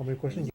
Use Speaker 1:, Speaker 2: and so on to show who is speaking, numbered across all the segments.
Speaker 1: How many questions?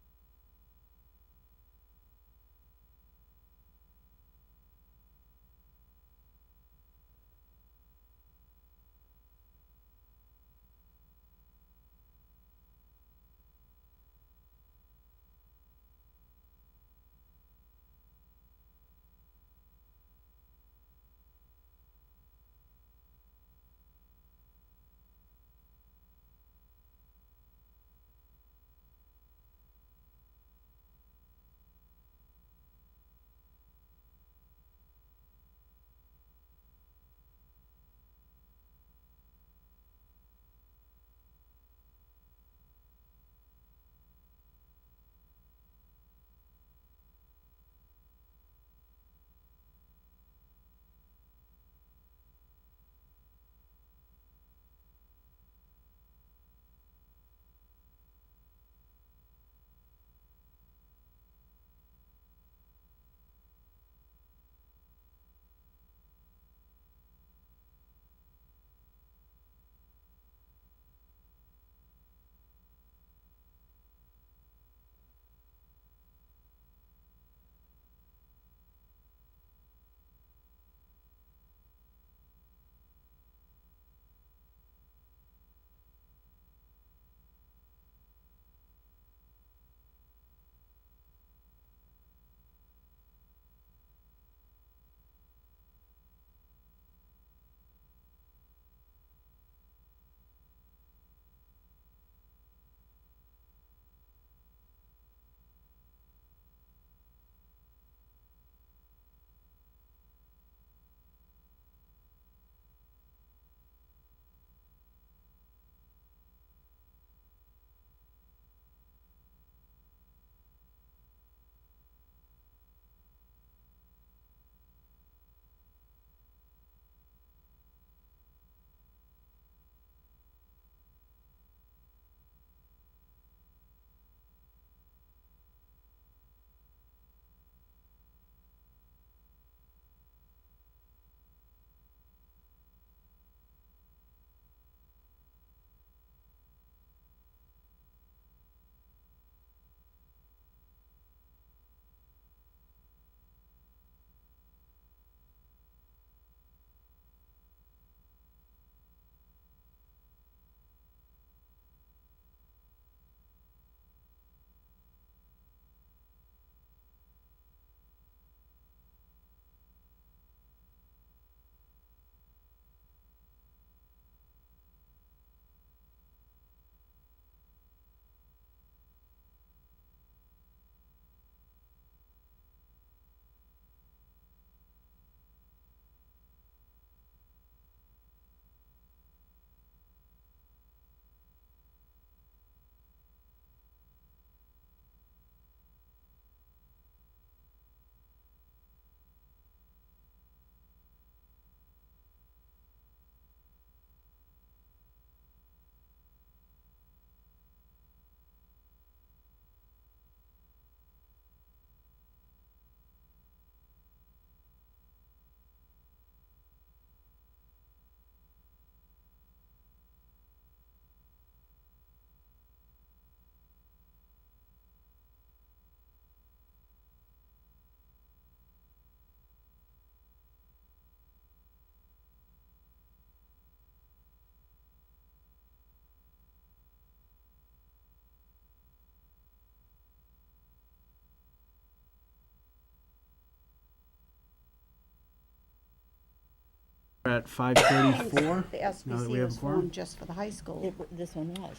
Speaker 2: We're at 5:34.
Speaker 3: The
Speaker 2: Now that we
Speaker 3: SBC
Speaker 2: have
Speaker 3: was
Speaker 2: a quorum.
Speaker 3: formed just for the high school,
Speaker 4: This one was.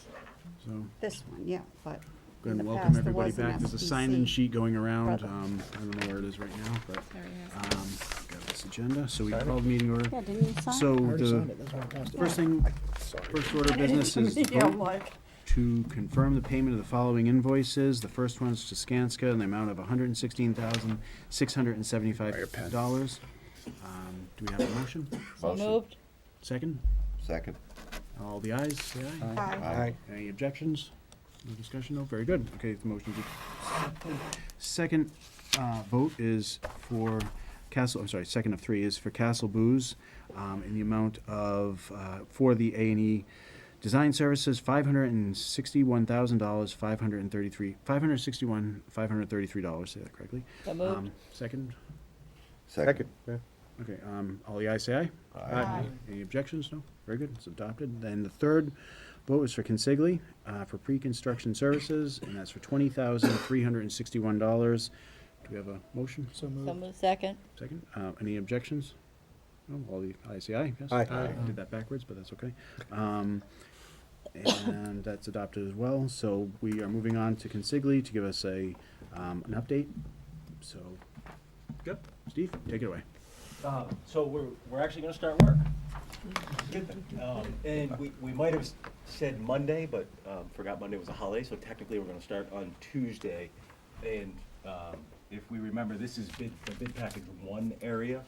Speaker 2: So,
Speaker 3: this one, yeah, but
Speaker 2: go
Speaker 3: in
Speaker 2: ahead
Speaker 3: the
Speaker 2: and welcome
Speaker 3: past there
Speaker 2: everybody
Speaker 3: was an
Speaker 2: back. There's a sign-in
Speaker 3: SBC.
Speaker 2: sheet going around.
Speaker 3: Brother.
Speaker 2: I don't know where it is right now, but
Speaker 4: Sorry,
Speaker 2: got this agenda. So we
Speaker 1: Sign it.
Speaker 2: called meeting order.
Speaker 3: Yeah, didn't you sign?
Speaker 2: So
Speaker 1: I already signed
Speaker 2: the
Speaker 1: it, that's why I passed it.
Speaker 2: first thing,
Speaker 1: Sorry.
Speaker 2: first order of business is
Speaker 3: Yeah, I'm
Speaker 2: vote
Speaker 3: like,
Speaker 2: to confirm the payment of the following invoices. The first one is to Skanska in the amount of $116,675. Do we have a motion?
Speaker 4: So
Speaker 5: Motion.
Speaker 4: moved.
Speaker 2: Second?
Speaker 5: Second.
Speaker 2: All the ayes, say aye.
Speaker 3: Aye.
Speaker 1: Aye.
Speaker 2: Any objections? No discussion? No? Very good. Okay, the motion is. Second vote is for Castle, I'm sorry, second of three is for Castle Booze in the amount of, for the A&E Design services, $561,000, $533, say that correctly.
Speaker 1: So moved.
Speaker 2: Second?
Speaker 4: Second. Yeah.
Speaker 2: Okay, all the ayes say aye?
Speaker 3: Aye.
Speaker 2: Any objections? No? Very good, it's adopted. Then the third vote is for Consigli, for pre-construction services, and that's for $20,361. Do we have a motion?
Speaker 1: So moved. Second.
Speaker 2: Second, any objections? No, all the ayes say aye, yes?
Speaker 4: Aye.
Speaker 2: I did that backwards, but that's okay. And that's adopted as well, so we are moving on to Consigli to give us an update. So,
Speaker 5: Good.
Speaker 2: Steve, take it away.
Speaker 5: So we're actually gonna start work. Good thing. And we might have said Monday, but forgot Monday was a holiday, so technically we're gonna start on Tuesday. And if we remember, this is the bid package one area,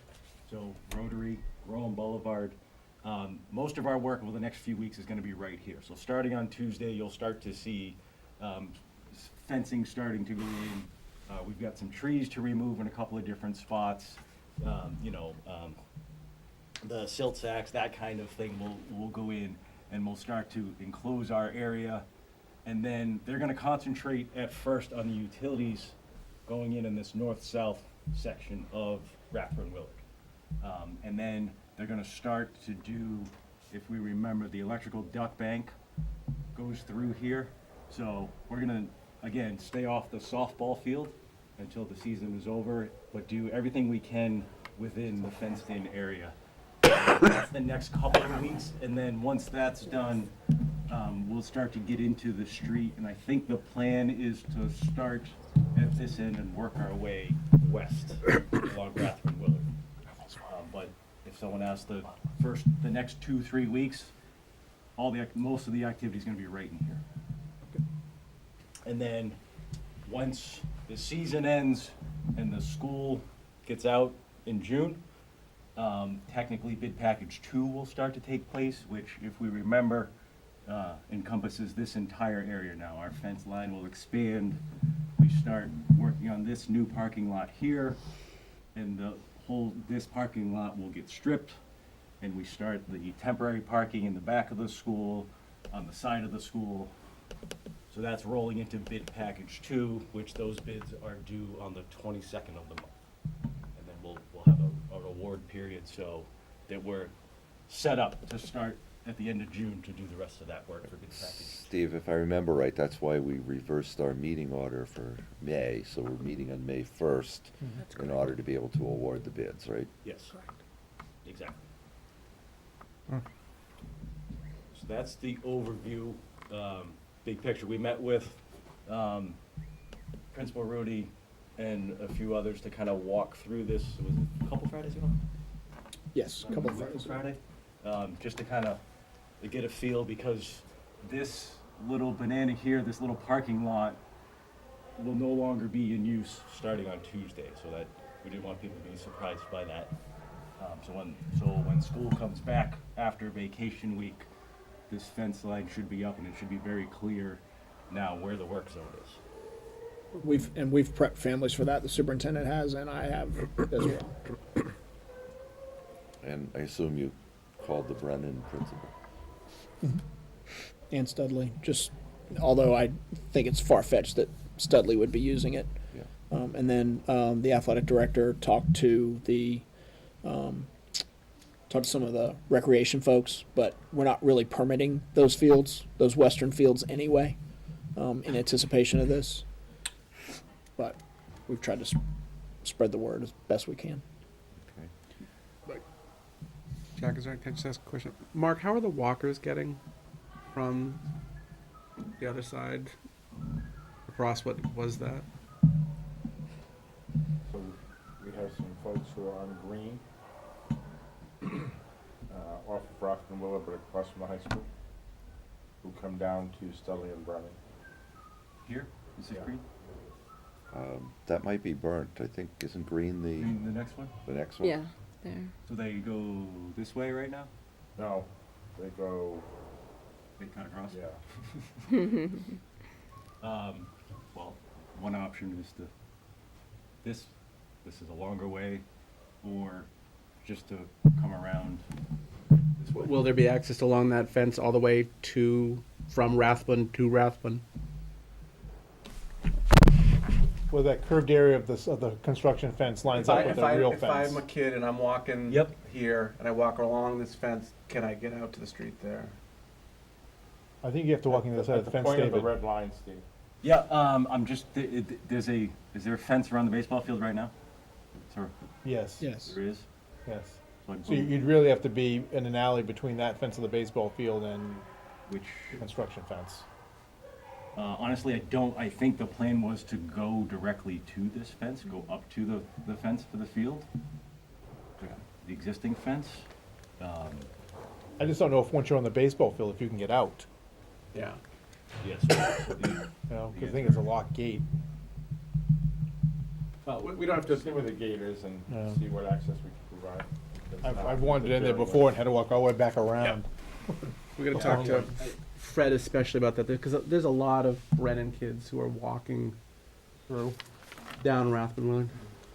Speaker 5: so Rotary, Rowan Boulevard. Most of our work over the next few weeks is gonna be right here. So starting on Tuesday, you'll start to see fencing starting to go in. We've got some trees to remove in a couple of different spots. The silt sacks, that kind of thing will go in, and we'll start to enclose our area. And then they're gonna concentrate at first on the utilities going in this north-south section of Rathburn Willard. And then they're gonna start to do, if we remember, the electrical duct bank goes through here. So we're gonna, again, stay off the softball field until the season is over, but do everything we can within the fenced-in area. That's the next couple of weeks, and then once that's done, we'll start to get into the street, and I think the plan is to start at this end and work our way west along Rathburn Willard. But if someone asks the next 2-3 weeks, most of the activity is gonna be right in here. And then, once the season ends and the school gets out in June, technically bid package 2 will start to take place, which, if we remember, encompasses this entire area now. Our fence line will expand. We start working on this new parking lot here, and this parking lot will get stripped, and we start the temporary parking in the back of the school, on the side of the school. So that's rolling into bid package 2, which those bids are due on the 22nd of the month. And then we'll have an award period so that we're set up to start at the end of June to do the rest of that work for bid package.
Speaker 4: Steve, if I remember right, that's why we reversed our meeting order for May, so we're meeting on May 1st in order to be able to award the bids, right?
Speaker 5: Yes. Exactly. So that's the overview, big picture. We met with Principal Rudy and a few others to kind of walk through this. Was it a couple Fridays ago?
Speaker 6: Yes, a couple of Fridays.
Speaker 5: Friday, just to kind of get a feel, because this little banana here, this little parking lot, will no longer be in use starting on Tuesday, so that we didn't want people to be surprised by that. So when school comes back after vacation week, this fence line should be up, and it should be very clear now where the work zone is.
Speaker 6: We've prepped families for that. The superintendent has, and I have as well.
Speaker 4: And I assume you called the Brennan principal.
Speaker 6: And Studley, although I think it's far-fetched that Studley would be using it.
Speaker 4: Yeah.
Speaker 6: And then the athletic director talked to some of the recreation folks, but we're not really permitting those fields, those western fields anyway, in anticipation of this. But we've tried to spread the word as best we can.
Speaker 4: Okay.
Speaker 7: Jack, is there, can I just ask a question? Mark, how are the walkers getting from the other side across? What was that?
Speaker 8: So we have some folks who are on Green, off of Rockland Willow, but across from the high school, who come down to Studley and Browning.
Speaker 5: Here, is it
Speaker 8: Yeah.
Speaker 5: green?
Speaker 4: That might be burnt. I think, isn't Green
Speaker 5: Green, the next one?
Speaker 4: the next one?
Speaker 1: Yeah, there.
Speaker 5: So they go this way right now?
Speaker 8: No, they go,
Speaker 5: They cut across?
Speaker 8: yeah.
Speaker 5: Well, one option is this is a longer way, or just to come around this
Speaker 7: Will there be access along that fence all the way from Rathbun to Rathbun?
Speaker 9: Where that curved area of the construction fence lines up with the real
Speaker 7: If I'm
Speaker 9: fence.
Speaker 7: a kid and I'm walking
Speaker 5: Yep.
Speaker 7: here and I walk along this fence, can I get out to the street there?
Speaker 9: I think you have to walk into the side of the fence,
Speaker 8: Point of the
Speaker 9: David.
Speaker 8: red line, Steve.
Speaker 5: Yeah, I'm just, is there a fence around the baseball field right now? Sir,
Speaker 9: Yes,
Speaker 6: Yes.
Speaker 5: there is?
Speaker 9: yes.
Speaker 5: So I
Speaker 9: So you'd really have to be in an alley between that fence of the baseball field and
Speaker 5: Which,
Speaker 9: the construction fence.
Speaker 5: honestly, I think the plan was to go directly to this fence, go up to the fence for the field. The existing fence.
Speaker 9: I just don't know if once you're on the baseball field, if you can get out,
Speaker 7: Yeah.
Speaker 5: Yes.
Speaker 9: you know, because I think it's a locked gate.
Speaker 7: Well, we don't have to.
Speaker 8: See where the gate is and
Speaker 9: Yeah.
Speaker 8: see what access we can provide. It's not
Speaker 9: I've wandered in there
Speaker 8: very
Speaker 9: before and had to walk all the way back around.
Speaker 7: We gotta talk to Fred especially about that, because there's a lot of Brennan kids who are walking
Speaker 9: Through.
Speaker 7: down Rathbun Road.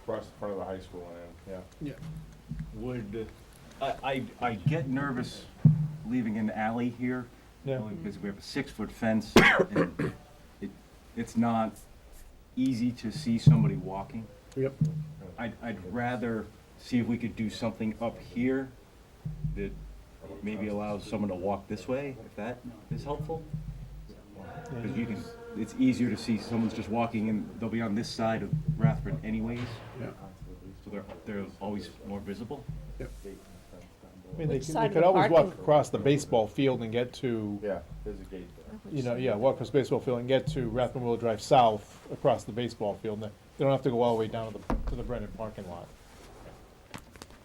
Speaker 8: Across the front of the high school and in, yeah.
Speaker 5: Would, I get nervous leaving an alley here.
Speaker 9: Yeah.
Speaker 5: Only because we have a 6-foot fence and it's not easy to see somebody walking.
Speaker 7: Yep.
Speaker 5: I'd rather see if we could do something up here that maybe allows someone to walk this way, if that is helpful. Because you can, it's easier to see someone's just walking and they'll be on this side of Rathburn anyways.
Speaker 7: Yeah.
Speaker 5: So they're always more visible.
Speaker 9: I mean, they
Speaker 1: Which
Speaker 9: could,
Speaker 1: side
Speaker 9: they
Speaker 1: of
Speaker 9: could
Speaker 1: the
Speaker 9: always walk
Speaker 1: parking-
Speaker 9: across the baseball field and get to,
Speaker 8: Yeah, there's a gate there.
Speaker 9: walk across the baseball field and get to Rathbun Willow Drive South across the baseball field. And they don't have to go all the way down to the Brennan parking lot.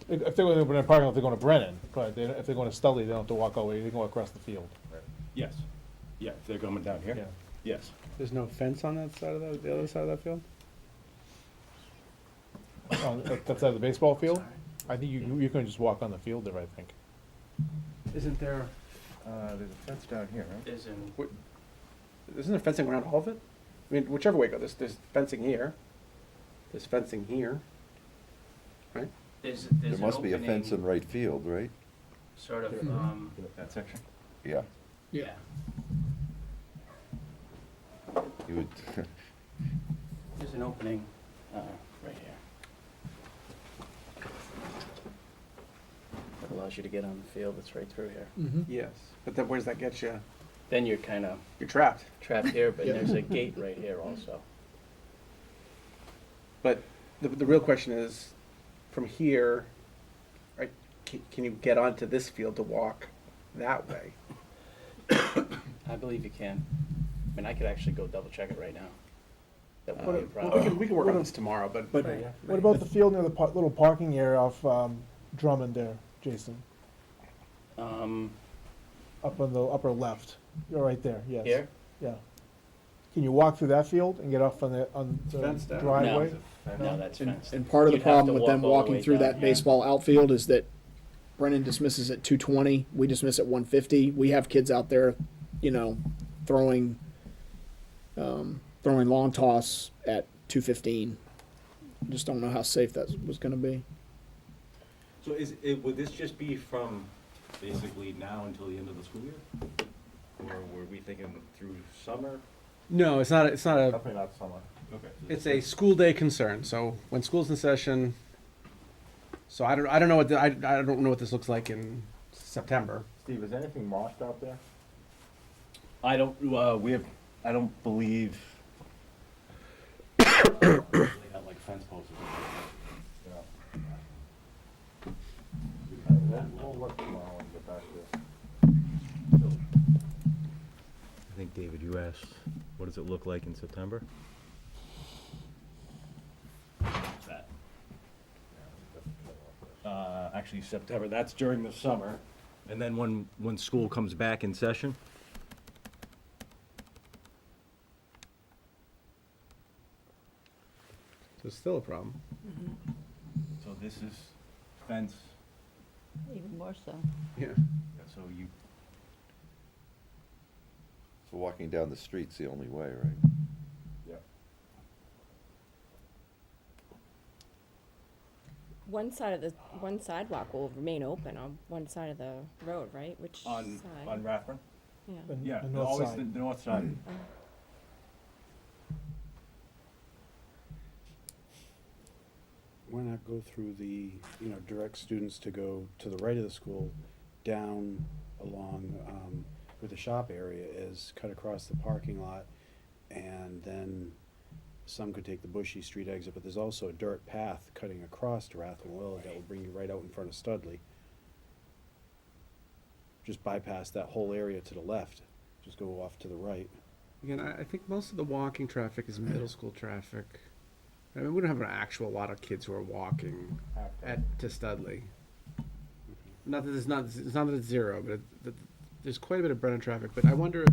Speaker 9: If they're going to the Brennan parking lot, they're going to Brennan, but if they're going to Studley, they don't have to walk all the way, they can go across the field.
Speaker 5: Yes. Yeah, if they're coming down here.
Speaker 9: Yeah.
Speaker 5: Yes.
Speaker 7: There's no fence on that side of the other side of that field?
Speaker 9: On that side of the baseball field, I think you can just walk on the field there, I think.
Speaker 7: Isn't there,
Speaker 8: There's a fence down here, right?
Speaker 7: isn't there fencing around all of it? I mean, whichever way you go, there's fencing here, there's fencing here, right?
Speaker 4: There must be a fence in right field, right?
Speaker 10: Sort of,
Speaker 5: That section.
Speaker 4: Yeah.
Speaker 10: yeah.
Speaker 4: You would,
Speaker 10: There's an opening, right here. That allows you to get on the field, it's right through here.
Speaker 7: Yes, but then where does that get you?
Speaker 10: Then you're kind of
Speaker 7: You're trapped.
Speaker 10: trapped here, but
Speaker 6: Yeah.
Speaker 10: there's a gate right here also.
Speaker 7: But the real question is, from here, right, can you get onto this field to walk that way?
Speaker 10: I believe you can. I mean, I could actually go double check it right now. That wouldn't be a
Speaker 7: Well,
Speaker 10: problem.
Speaker 7: we can work on this tomorrow, but.
Speaker 6: But
Speaker 9: What about the field near the little parking area off Drummond there, Jason? Up on the upper left. You're right there, yes.
Speaker 10: Here?
Speaker 9: Yeah. Can you walk through that field and get off on the
Speaker 7: Fence down.
Speaker 9: driveway?
Speaker 10: No, that's fenced.
Speaker 6: And part of the
Speaker 10: You'd have
Speaker 6: problem
Speaker 10: to
Speaker 6: with
Speaker 10: walk
Speaker 6: them
Speaker 10: all the
Speaker 6: walking
Speaker 10: way
Speaker 6: through
Speaker 10: down
Speaker 6: that
Speaker 10: here.
Speaker 6: baseball outfield is that Brennan dismisses at 220, we dismiss at 150. We have kids out there, throwing long toss at 215. Just don't know how safe that was going to be.
Speaker 5: So would this just be from basically now until the end of the school year? Or were we thinking through summer?
Speaker 7: No, it's not a,
Speaker 8: Definitely not summer.
Speaker 5: Okay.
Speaker 7: it's a school day concern, so when school's in session, so I don't know what, I don't know what this looks like in September.
Speaker 8: Steve, is anything marked out there?
Speaker 5: I don't believe. They have like fence posts.
Speaker 8: Yeah. We'll look tomorrow and get back to you.
Speaker 5: I think, David, you asked, what does it look like in September? That. Actually, September, that's during the summer, and then when school comes back in session.
Speaker 7: So it's still a problem.
Speaker 5: So this is fence,
Speaker 1: Even more so.
Speaker 7: Yeah.
Speaker 5: so you,
Speaker 4: so walking down the street's the only way, right?
Speaker 8: Yeah.
Speaker 11: one sidewalk will remain open on one side of the road, right? Which
Speaker 5: On
Speaker 11: side?
Speaker 5: Rathburn?
Speaker 11: Yeah.
Speaker 5: Yeah,
Speaker 9: The north
Speaker 5: always
Speaker 9: side.
Speaker 5: the north side.
Speaker 2: Why not go through the, direct students to go to the right of the school, down along, where the shop area is, cut across the parking lot, and then some could take the Bushy Street exit, but there's also a dirt path cutting across to Rathwell Willard that will bring you right out in front of Studley. Just bypass that whole area to the left, just go off to the right.
Speaker 7: Again, I think most of the walking traffic is middle school traffic. I mean, we don't have an actual lot of kids who are walking to Studley. Not that it's not that it's zero, but there's quite a bit of Brennan traffic. But I wonder if,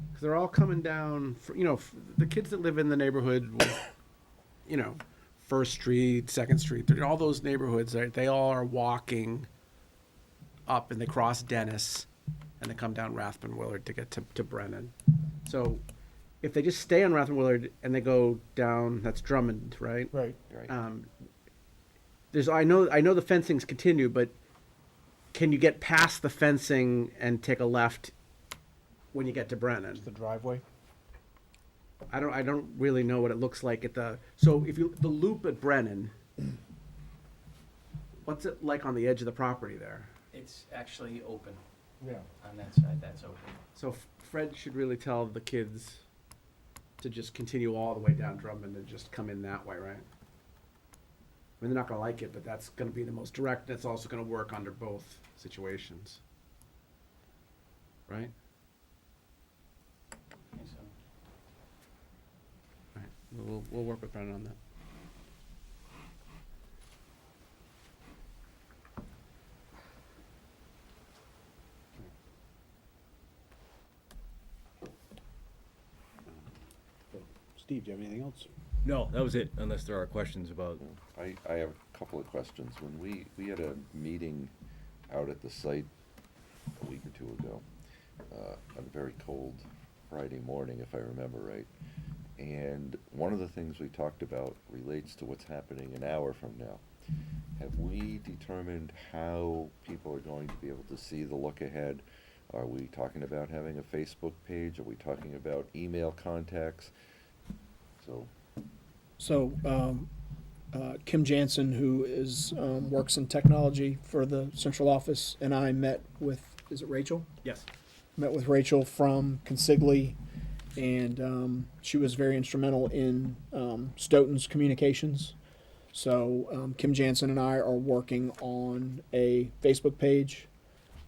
Speaker 7: because they're all coming down, the kids that live in the neighborhood, First Street, Second Street, all those neighborhoods, right? They all are walking up and they cross Dennis and they come down Rathbun Willard to get to Brennan. So if they just stay on Rathbun Willard and they go down, that's Drummond, right?
Speaker 9: Right.
Speaker 4: Right.
Speaker 7: I know the fencing's continue, but can you get past the fencing and take a left when you get to Brennan?
Speaker 9: The driveway.
Speaker 7: I don't really know what it looks like so if the loop at Brennan, what's it like on the edge of the property there?
Speaker 10: It's actually open
Speaker 9: Yeah.
Speaker 10: on that side, that's open.
Speaker 7: So Fred should really tell the kids to just continue all the way down Drummond and just come in that way, right? I mean, they're not gonna like it, but that's gonna be the most direct, that's also gonna work under both situations. Right?
Speaker 10: I think so.
Speaker 7: Right, we'll work with Brennan on that.
Speaker 2: Steve, do you have anything else?
Speaker 5: No, that was it, unless there are questions about.
Speaker 4: I have a couple of questions. When we had a meeting out at the site a week or two ago, on a very cold Friday morning, if I remember right. And one of the things we talked about relates to what's happening an hour from now. Have we determined how people are going to be able to see the look ahead? Are we talking about having a Facebook page? Are we talking about email contacts?
Speaker 6: So, Kim Jansen, who is, works in technology for the central office, and I met with, is it Rachel?
Speaker 5: Yes.
Speaker 6: Met with Rachel from Consigli, and she was very instrumental in Stoughton's communications. So Kim Jansen and I are working on a Facebook page.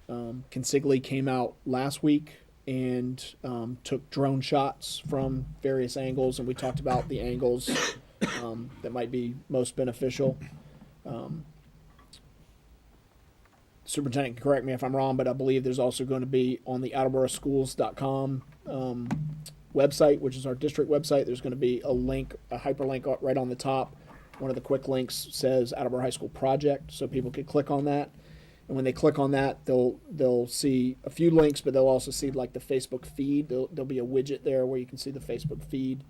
Speaker 6: Consigli came out last week and took drone shots from various angles, and we talked about the angles that might be most beneficial. Superintendent can correct me if I'm wrong, but I believe there's also going to be on the AttleboroSchools.com website, which is our district website. There's going to be a link, a hyperlink right on the top. One of the quick links says Attleboro High School Project, so people can click on that. And when they click on that, they'll see a few links, but they'll also see like the Facebook feed. There'll be a widget there where you can see the Facebook feed.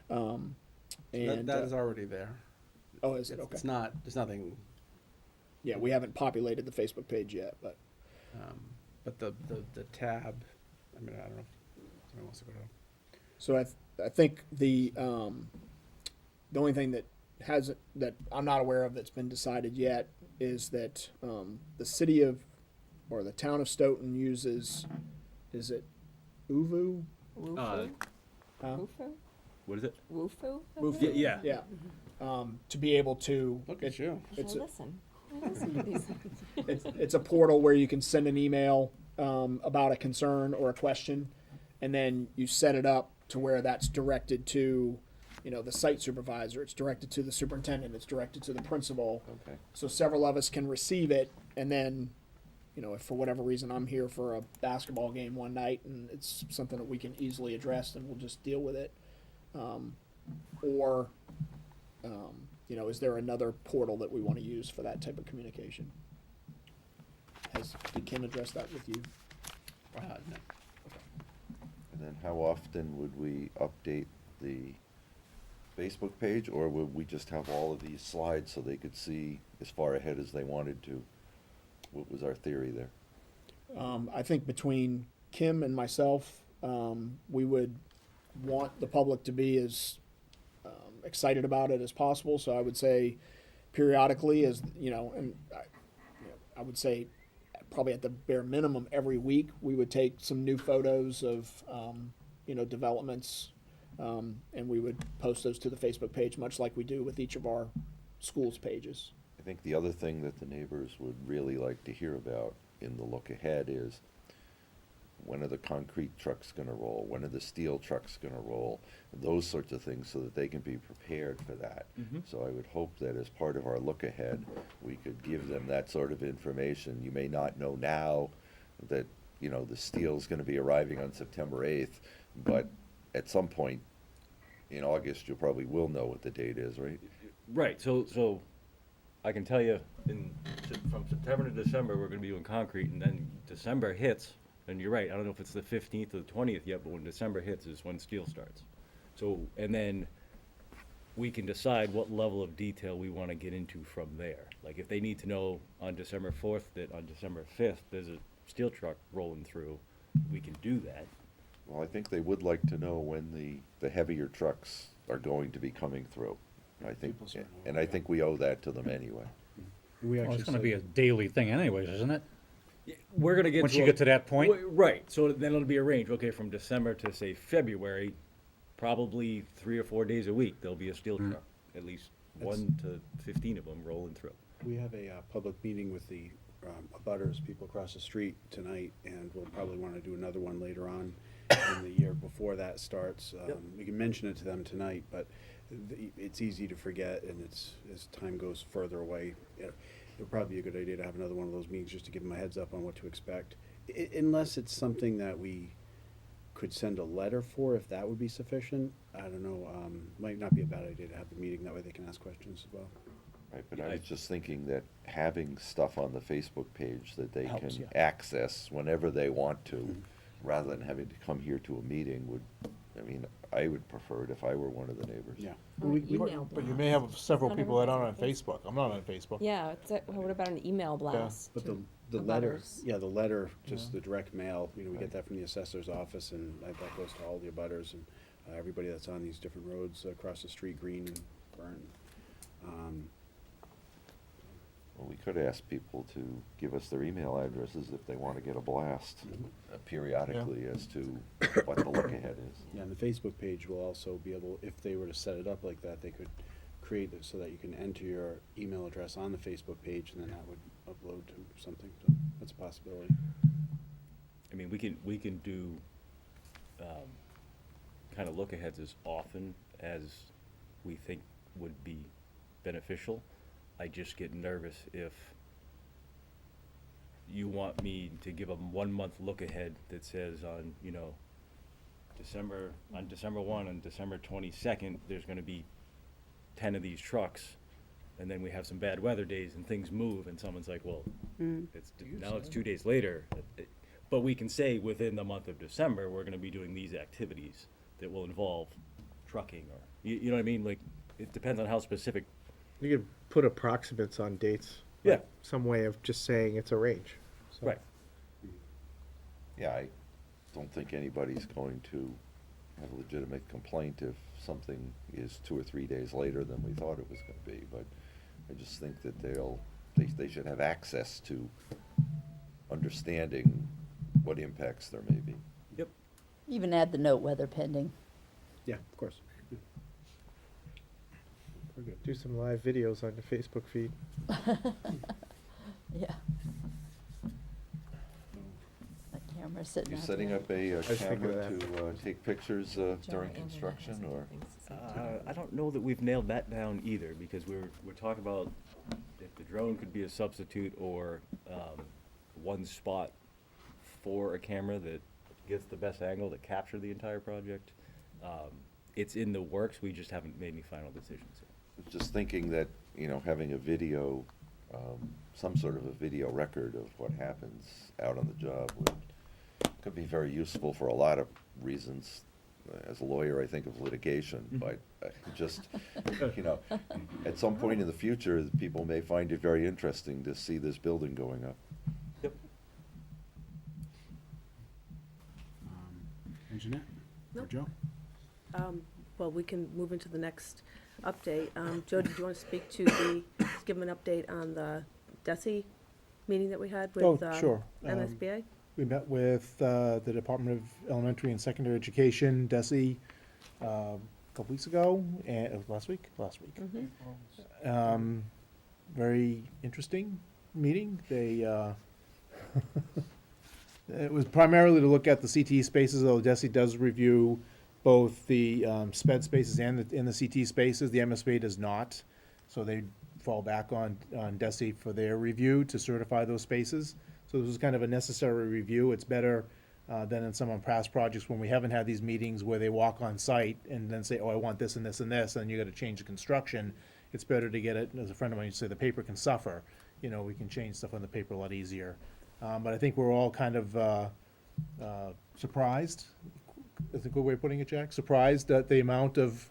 Speaker 6: And
Speaker 7: That is already there.
Speaker 6: oh, is it okay?
Speaker 7: It's not, there's nothing,
Speaker 6: Yeah, we haven't populated the Facebook page yet, but
Speaker 7: but the tab, I mean, I don't know if somebody wants to go to.
Speaker 6: so I think the only thing that I'm not aware of that's been decided yet is that the city of or the town of Stoughton uses, is it Uvu?
Speaker 5: Uh,
Speaker 6: Huh?
Speaker 1: Wufu?
Speaker 5: What is it?
Speaker 1: Wufu?
Speaker 6: Wufu.
Speaker 5: Yeah.
Speaker 6: Yeah. To be able to
Speaker 7: Look at you.
Speaker 1: I
Speaker 6: It's
Speaker 1: should
Speaker 6: a-
Speaker 1: listen. I listen to these things.
Speaker 6: it's a portal where you can send an email about a concern or a question, and then you set it up to where that's directed to, the site supervisor. It's directed to the superintendent. It's directed to the principal.
Speaker 4: Okay.
Speaker 6: So several of us can receive it, and then, if for whatever reason I'm here for a basketball game one night and it's something that we can easily address, then we'll just deal with it. Or, is there another portal that we want to use for that type of communication? Did Kim address that with you?
Speaker 7: No.
Speaker 4: And then how often would we update the Facebook page, or would we just have all of these slides so they could see as far ahead as they wanted to? What was our theory there?
Speaker 6: I think between Kim and myself, we would want the public to be as excited about it as possible. So I would say periodically, as you know, and I would say probably at the bare minimum every week, we would take some new photos of developments, and we would post those to the Facebook page, much like we do with each of our schools' pages.
Speaker 4: I think the other thing that the neighbors would really like to hear about in the look ahead is, when are the concrete trucks gonna roll? When are the steel trucks gonna roll? Those sorts of things, so that they can be prepared for that. So I would hope that as part of our look ahead, we could give them that sort of information. You may not know now that, the steel's gonna be arriving on September 8th, but at some point in August, you probably will know what the date is, right?
Speaker 5: Right, so I can tell you, from September to December, we're gonna be doing concrete, and then December hits, and you're right, I don't know if it's the 15th or the 20th yet, but when December hits is when steel starts. So, and then we can decide what level of detail we wanna get into from there. Like, if they need to know on December 4th that on December 5th, there's a steel truck rolling through, we can do that.
Speaker 4: Well, I think they would like to know when the heavier trucks are going to be coming through. I think,
Speaker 2: People certainly
Speaker 4: and
Speaker 2: will,
Speaker 4: I
Speaker 2: yeah.
Speaker 4: think we owe that to them anyway.
Speaker 2: We
Speaker 12: Well,
Speaker 2: actually
Speaker 12: it's gonna
Speaker 2: said-
Speaker 12: be a daily thing anyways, isn't it?
Speaker 5: We're gonna get
Speaker 12: Once you get to that point?
Speaker 5: Right, so then it'll be a range, okay, from December to, say, February, probably 3 or 4 days a week, there'll be a steel truck, at least
Speaker 2: That's-
Speaker 5: 1 to 15 of them rolling through.
Speaker 2: We have a public meeting with the abutters, people across the street tonight, and we'll probably want to do another one later on in the year before that starts.
Speaker 5: Yep.
Speaker 2: We can mention it to them tonight, but it's easy to forget, and as time goes further away, it'll probably be a good idea to have another one of those meetings just to give them a heads up on what to expect. Unless it's something that we could send a letter for, if that would be sufficient. I don't know, might not be a bad idea to have the meeting, that way they can ask questions as well.
Speaker 4: Right, but I was just thinking that having stuff on the Facebook page that they
Speaker 6: Helps,
Speaker 4: can
Speaker 6: yeah.
Speaker 4: access whenever they want to, rather than having to come here to a meeting I would prefer it if I were one of the neighbors.
Speaker 2: Yeah.
Speaker 11: Or
Speaker 2: We-
Speaker 11: an
Speaker 2: we-
Speaker 11: email
Speaker 9: But you
Speaker 11: blast.
Speaker 9: may have several
Speaker 11: Not
Speaker 9: people that aren't on
Speaker 11: everybody's
Speaker 9: Facebook. I'm not on Facebook.
Speaker 11: Yeah, what about an email blast?
Speaker 2: But
Speaker 11: to
Speaker 2: the letter,
Speaker 11: abutters?
Speaker 2: yeah, the letter, just
Speaker 9: Yeah.
Speaker 2: the direct mail, we
Speaker 9: Right.
Speaker 2: get that from the assessor's office, and that goes to all the abutters and everybody that's on these different roads across the street, Green and Burn.
Speaker 4: Well, we could ask people to give us their email addresses if they want to get a blast periodically as to what the look ahead is.
Speaker 2: Yeah, and the Facebook page will also be able, if they were to set it up like that, they could create it so that you can enter your email address on the Facebook page, and then that would upload to something, so that's a possibility.
Speaker 5: I mean, we can do, kind of look-aheads as often as we think would be beneficial. I just get nervous if you want me to give a 1-month look-ahead that says on, December 1 and December 22nd, there's gonna be 10 of these trucks, and then we have some bad weather days and things move, and someone's like, well, now it's 2 days later. But we can say within the month of December, we're gonna be doing these activities that will involve trucking, or, you know what I mean? Like, it depends on how specific.
Speaker 7: You could put approximates on dates.
Speaker 5: Yeah.
Speaker 7: like Some way of just saying it's a range. So-
Speaker 5: Right.
Speaker 4: Yeah, I don't think anybody's going to have a legitimate complaint if something is 2 or 3 days later than we thought it was gonna be, but I just think that they should have access to understanding what impacts there may be.
Speaker 5: Yep.
Speaker 1: Even add the note, weather pending.
Speaker 2: Yeah, of course. Yeah. We're good.
Speaker 7: Do some live videos on the Facebook feed.
Speaker 1: Yeah. The camera sitting
Speaker 4: You
Speaker 1: out
Speaker 4: setting
Speaker 1: there.
Speaker 4: up a
Speaker 7: was thinking
Speaker 4: camera
Speaker 7: of that.
Speaker 4: to take pictures during construction, or?
Speaker 5: I don't know that we've nailed that down either, because we're talking about if the drone could be a substitute, or one spot for a camera that gets the best angle to capture the entire project. It's in the works, we just haven't made any final decisions yet.
Speaker 4: I was just thinking that, having a video, some sort of a video record of what happens out on the job could be very useful for a lot of reasons. as a lawyer, I think of litigation, but just, you know, at some point in the future, people may find it very interesting to see this building going up.
Speaker 2: And Jeanette? Or
Speaker 13: Nope.
Speaker 2: Joe?
Speaker 13: Well, we can move into the next update. Joe, did you want to speak to just give them an update on the DESI meeting that we had
Speaker 9: Oh,
Speaker 13: with
Speaker 9: sure.
Speaker 13: MSBA?
Speaker 9: We met with the Department of Elementary and Secondary Education, DESI, a couple weeks ago, and last week.
Speaker 13: Mhm.
Speaker 9: Very interesting meeting. They it was primarily to look at the CTE spaces, although DESI does review both the SPED spaces and the CTE spaces. The MSBA does not, so they fall back on DESI for their review to certify those spaces. So this was kind of a necessary review. It's better than in some of past projects when we haven't had these meetings where they walk on site and then say, oh, I want this and this and this, and you gotta change the construction. It's better to get it, as a friend of mine used to say, the paper can suffer. You know, we can change stuff on the paper a lot easier. But I think we're all kind of surprised, is a good way of putting it, Jack? Surprised at the amount of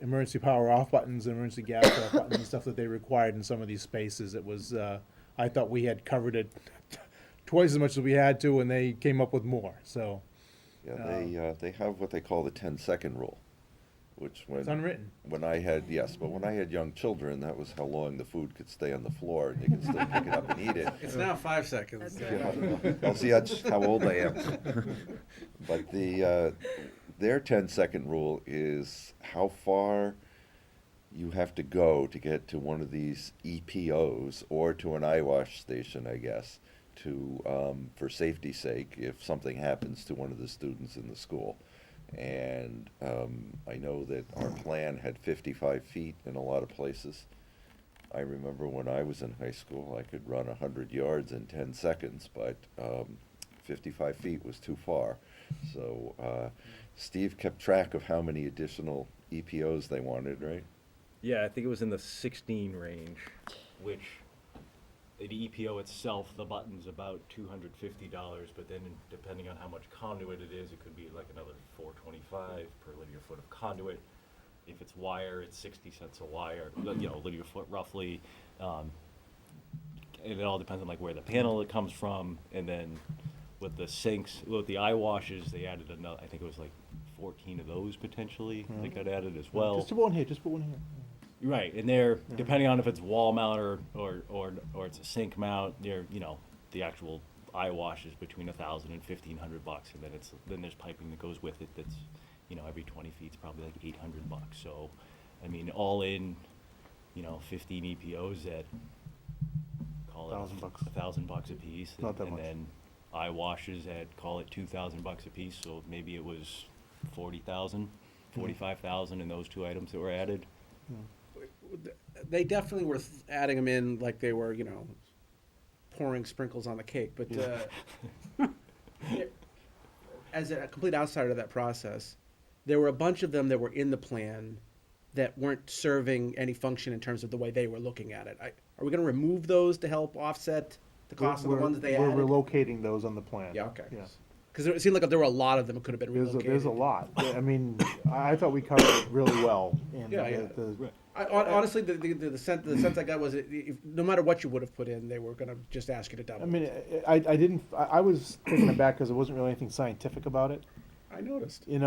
Speaker 9: emergency power off buttons, emergency gas off buttons and stuff that they required in some of these spaces. It was, I thought we had covered it twice as much as we had to, and they came up with more, so.
Speaker 4: Yeah, they have what they call the 10-second rule, which
Speaker 9: It's unwritten.
Speaker 4: when I had young children, that was how long the food could stay on the floor, and you could still pick it up and eat it.
Speaker 7: It's now 5 seconds.
Speaker 4: I'll see that's how old I am. But their 10-second rule is how far you have to go to get to one of these EPOs or to an eyewash station, I guess, to for safety's sake, if something happens to one of the students in the school. And I know that our plan had 55 feet in a lot of places. I remember when I was in high school, I could run 100 yards in 10 seconds, but 55 feet was too far. So Steve kept track of how many additional EPOs they wanted, right?
Speaker 5: Yeah, I think it was in the 16 range, which the EPO itself, the button's about $250, but then depending on how much conduit it is, it could be like another $425 per linear foot of conduit. If it's wire, it's 60 cents a wire, linear foot roughly. And it all depends on like where the panel it comes from, and then with the sinks, with the eye washes, they added another. I think it was like 14 of those potentially that got added as well.
Speaker 9: Just put one here, just put one here.
Speaker 5: Right, and they're depending on if it's wall mount or it's a sink mount. They're the actual eye wash is between $1,000 and $1,500, and then there's piping that goes with it. That's every 20 feet is probably like $800. So, I mean, all in, 15 EPOs at call it $1,000 a piece,
Speaker 9: Not that
Speaker 5: and
Speaker 9: much.
Speaker 5: then eye washes at call it $2,000 a piece. So maybe it was 40,000, 45,000 in those two items that were added.
Speaker 7: They definitely were adding them in like they were, pouring sprinkles on the cake. But as a complete outsider of that process, there were a bunch of them that were in the plan that weren't serving any function in terms of the way they were looking at it. Are we going to remove those to help offset the cost of the ones they
Speaker 9: We're
Speaker 7: added?
Speaker 9: relocating those on the plan.
Speaker 7: Yeah, okay.
Speaker 9: Yeah.
Speaker 7: Because it seemed like there were a lot of them that could have been relocated.
Speaker 9: There's a lot. I mean, I thought we covered it really well. And
Speaker 7: Yeah.
Speaker 9: the-
Speaker 7: Honestly, the sense I got was no matter what you would have put in, they were going to just ask you to double.
Speaker 9: I mean, I was taken aback because there wasn't really anything scientific about it.
Speaker 7: I noticed.
Speaker 9: It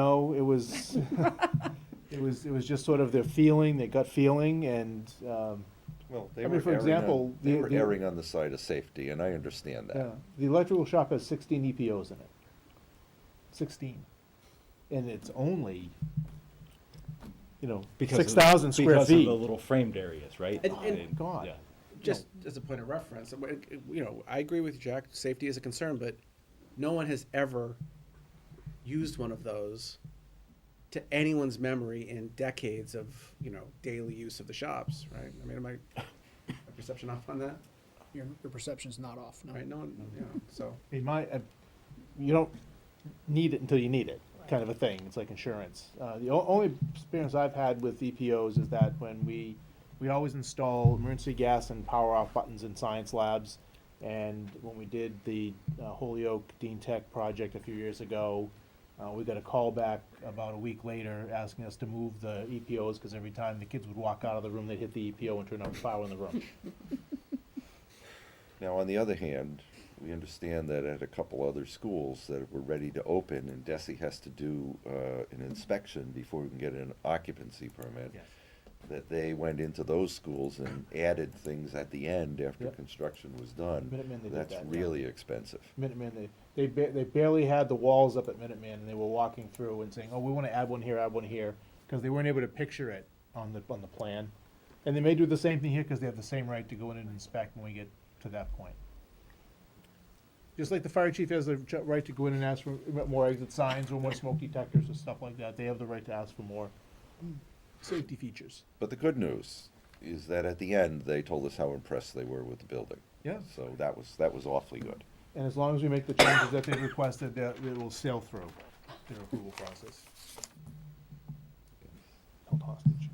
Speaker 9: was, it was just sort of their feeling, their gut feeling, and,
Speaker 4: Well,
Speaker 9: I mean, for example,
Speaker 4: they were
Speaker 9: the-
Speaker 4: erring on the side of safety, and I understand that.
Speaker 9: yeah. The electrical shop has 16 EPOs in it. 16. And it's only,
Speaker 5: Because
Speaker 9: 6,000 square
Speaker 5: because
Speaker 9: feet.
Speaker 5: of the little framed areas, right?
Speaker 7: And-
Speaker 9: God.
Speaker 5: Yeah.
Speaker 7: Just as a point of reference, I agree with you, Jack. Safety is a concern, but no one has ever used one of those to anyone's memory in decades of daily use of the shops, right? I mean, am my perception off on that?
Speaker 6: Your perception's not off, no.
Speaker 7: Right? No one, so.
Speaker 9: I mean, you don't need it until you need it, kind of a thing. It's like insurance. The only experience I've had with EPOs is that when we always install emergency gas and power off buttons in science labs. And when we did the Holyoke Dean Tech project a few years ago, We got a call back about a week later asking us to move the EPOs, because every time the kids would walk out of the room, they'd hit the EPO and turn on fire in the room.
Speaker 4: Now, on the other hand, we understand that at a couple other schools that were ready to open, and DESI has to do an inspection before we can get an occupancy permit,
Speaker 9: Yes.
Speaker 4: that they went into those schools and added things at the end after
Speaker 9: Yep.
Speaker 4: construction was done.
Speaker 9: Minuteman, they did
Speaker 4: That's
Speaker 9: that, yeah.
Speaker 4: really expensive.
Speaker 9: Minuteman, they barely had the walls up at Minuteman, and they were walking through and saying, oh, we want to add one here, because they weren't able to picture it on the plan. And they may do the same thing here, because they have the same right to go in and inspect when we get to that point. Just like the fire chief has the right to go in and ask for more exit signs or more smoke detectors or stuff like that, they have the right to ask for more safety features.
Speaker 4: But the good news is that at the end, they told us how impressed they were with the building.
Speaker 9: Yeah.
Speaker 4: So that was awfully good.
Speaker 9: And as long as we make the changes that they've requested, that it will sail through their approval process. Held hostage.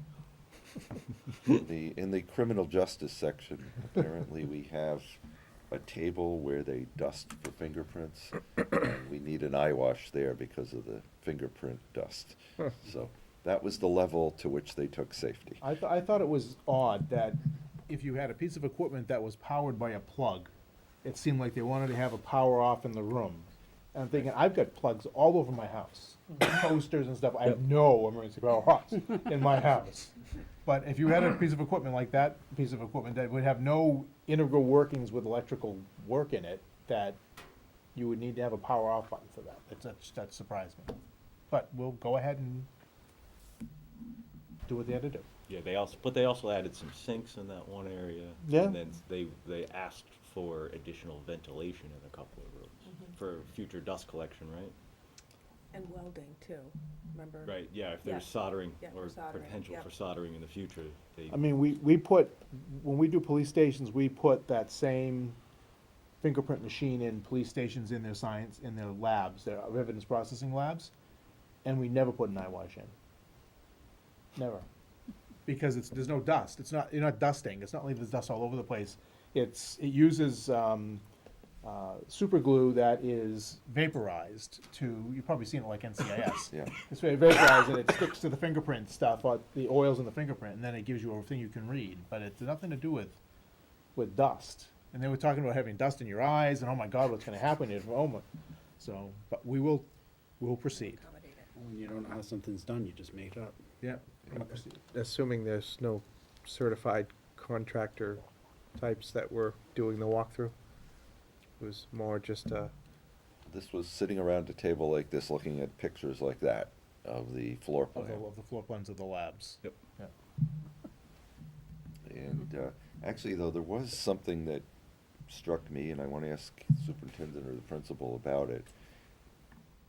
Speaker 4: In the criminal justice section, apparently we have a table where they dust for fingerprints, and we need an eye wash there because of the fingerprint dust. So that was the level to which they took safety.
Speaker 9: I thought it was odd that if you had a piece of equipment that was powered by a plug, it seemed like they wanted to have a power off in the room. And I'm thinking, I've got plugs all over my house, toasters and stuff. I have no emergency power off in my house. But if you had a piece of equipment like that, piece of equipment that would have no integral workings with electrical work in it, that you would need to have a power off button for that. That surprised me. But we'll go ahead and do what they had to do.
Speaker 5: Yeah, they also added some sinks in that one area.
Speaker 9: Yeah.
Speaker 5: And then they asked for additional ventilation in a couple of rooms for future dust collection, right?
Speaker 13: And welding too, remember?
Speaker 5: Right, yeah, if
Speaker 13: Yeah.
Speaker 5: there's soldering
Speaker 13: Yeah,
Speaker 5: or
Speaker 13: for soldering,
Speaker 5: potential
Speaker 13: yeah.
Speaker 5: for soldering in the future, they.
Speaker 9: I mean, we put, when we do police stations, we put that same fingerprint machine in police stations in their science, in their labs, their evidence processing labs, and we never put an eye wash in. Never. Because there's no dust. You're not dusting. It's not like there's dust all over the place. It uses, super glue that is vaporized you've probably seen it like NCIS.
Speaker 4: Yeah.
Speaker 9: It's very vaporized and it sticks to the fingerprint stuff, the oils in the fingerprint, and then it gives you a thing you can read. But it's nothing to do with dust. And they were talking about having dust in your eyes and oh my God, what's going to happen if So, but we'll proceed.
Speaker 13: Accommodate it.
Speaker 2: When you don't know how something's done, you just make it up.
Speaker 9: Yeah. We'll proceed.
Speaker 7: Assuming there's no certified contractor types that were doing the walkthrough? It was more just
Speaker 4: This was sitting around a table like this, looking at pictures like that of the floor
Speaker 9: Of
Speaker 4: plan.
Speaker 9: the floor plans of the labs.
Speaker 5: Yep.
Speaker 9: Yeah.
Speaker 4: And actually, though, there was something that struck me, and I want to ask the superintendent or the principal about it.